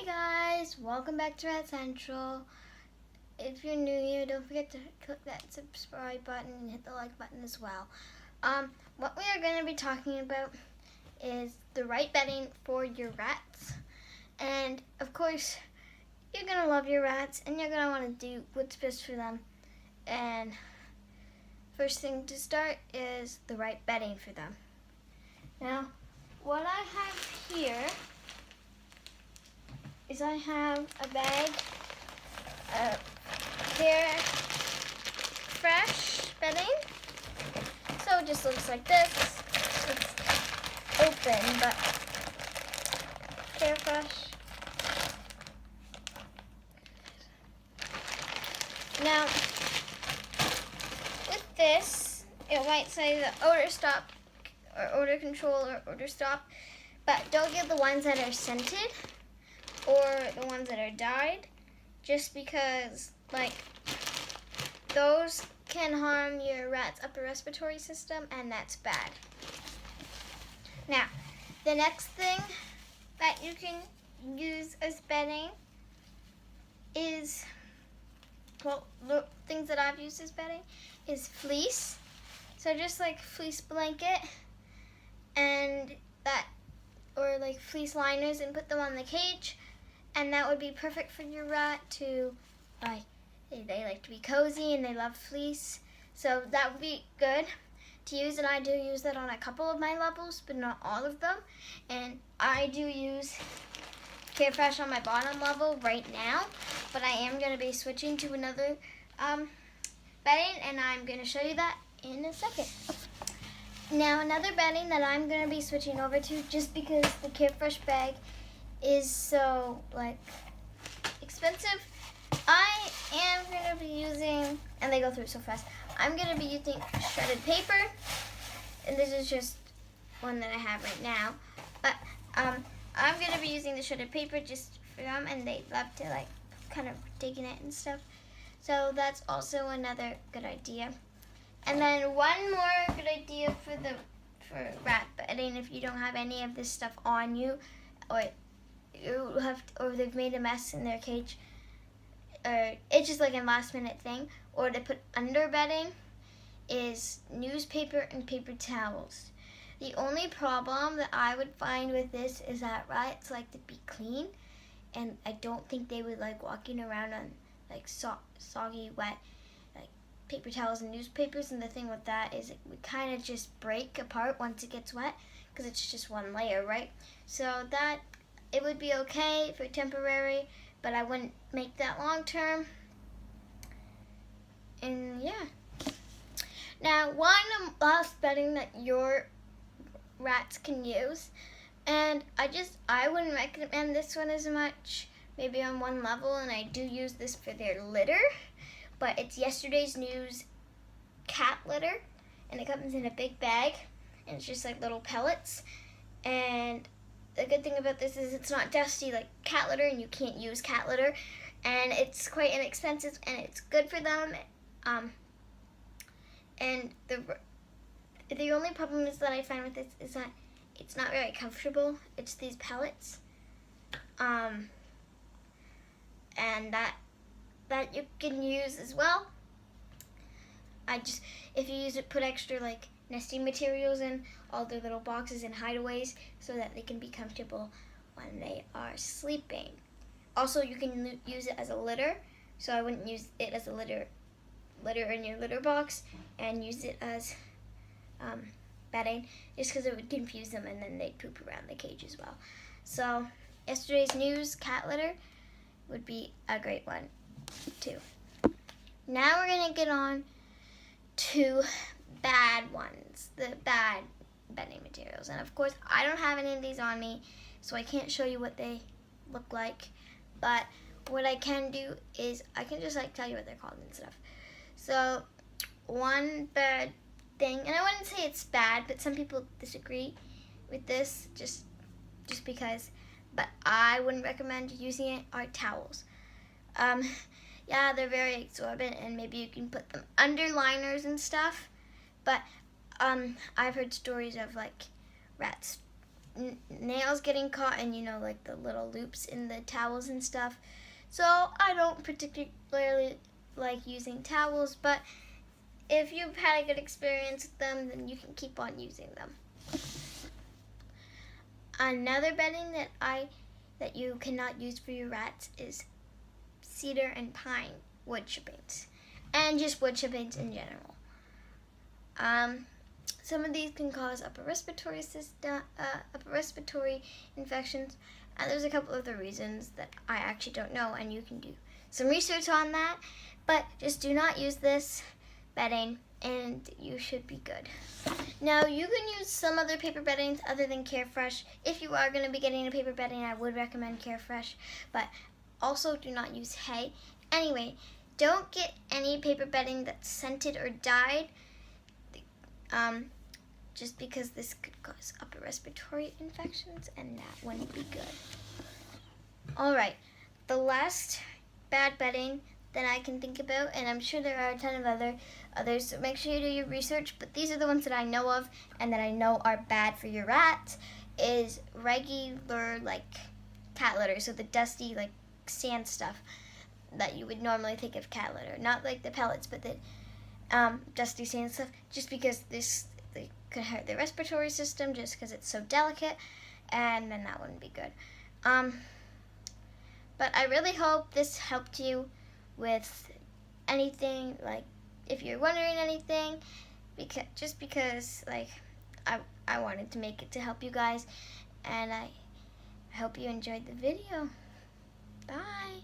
Hey guys, welcome back to Rat Central. If you're new here, don't forget to click that subscribe button and hit the like button as well. What we are going to be talking about is the right bedding for your rats. And of course, you're going to love your rats and you're going to want to do what's best for them. And first thing to start is the right bedding for them. Now, what I have here is I have a bag of Carefresh bedding. So it just looks like this. It's open, but Carefresh. Now, with this, it might say the odor stop or odor control or odor stop, but don't get the ones that are scented or the ones that are dyed, just because those can harm your rat's upper respiratory system, and that's bad. Now, the next thing that you can use as bedding is, the things that I've used as bedding is fleece. So just like fleece blanket and that, or like fleece liners, and put them on the cage. And that would be perfect for your rat to, they like to be cozy and they love fleece. So that would be good to use, and I do use that on a couple of my levels, but not all of them. And I do use Carefresh on my bottom level right now, but I am going to be switching to another bedding, and I'm going to show you that in a second. Now, another bedding that I'm going to be switching over to, just because the Carefresh bag is so expensive, I am going to be using, and they go through so fast, I'm going to be using shredded paper, and this is just one that I have right now, but I'm going to be using the shredded paper just for them, and they love to kind of dig in it and stuff, so that's also another good idea. And then one more good idea for rat bedding, if you don't have any of this stuff on you, or they've made a mess in their cage, or it's just like a last minute thing, or to put under bedding, is newspaper and paper towels. The only problem that I would find with this is that rats like to be clean, and I don't think they would like walking around on soggy, wet paper towels and newspapers. And the thing with that is it would kind of just break apart once it gets wet, because it's just one layer, right? So that it would be okay for temporary, but I wouldn't make that long term. And yeah. Now, one last bedding that your rats can use, and I wouldn't recommend this one as much, maybe on one level, and I do use this for their litter, but it's Yesterday's News cat litter, and it comes in a big bag, and it's just like little pellets. And the good thing about this is it's not dusty like cat litter, and you can't use cat litter, and it's quite inexpensive, and it's good for them. And the only problem is that I find with this is that it's not very comfortable. It's these pellets, and that you can use as well. If you use it, put extra nesting materials in all their little boxes and hideaways, so that they can be comfortable when they are sleeping. Also, you can use it as a litter, so I wouldn't use it as a litter in your litter box, and use it as bedding, just because it would confuse them and then they'd poop around the cage as well. So Yesterday's News cat litter would be a great one too. Now we're going to get on to bad ones, the bad bedding materials. And of course, I don't have any of these on me, so I can't show you what they look like. But what I can do is I can just tell you what they're called and stuff. So one bad thing, and I wouldn't say it's bad, but some people disagree with this just because, but I wouldn't recommend using it, are towels. Yeah, they're very absorbent, and maybe you can put them under liners and stuff, but I've heard stories of rats nails getting caught in, you know, like the little loops in the towels and stuff. So I don't particularly like using towels, but if you've had a good experience with them, then you can keep on using them. Another bedding that you cannot use for your rats is cedar and pine wood chippings, and just wood chippings in general. Some of these can cause upper respiratory infections, and there's a couple other reasons that I actually don't know, and you can do some research on that. But just do not use this bedding, and you should be good. Now, you can use some other paper beddings other than Carefresh. If you are going to be getting a paper bedding, I would recommend Carefresh, but also do not use hay. Anyway, don't get any paper bedding that's scented or dyed, just because this could cause upper respiratory infections, and that wouldn't be good. Alright, the last bad bedding that I can think about, and I'm sure there are a ton of others, so make sure you do your research, but these are the ones that I know of and that I know are bad for your rats, is regular, like, cat litter, so the dusty, like, sand stuff that you would normally think of cat litter, not like the pellets, but the dusty sand stuff, just because they could hurt their respiratory system just because it's so delicate, and then that wouldn't be good. But I really hope this helped you with anything, like if you're wondering anything, because like I wanted to make it to help you guys, and I hope you enjoyed the video. Bye.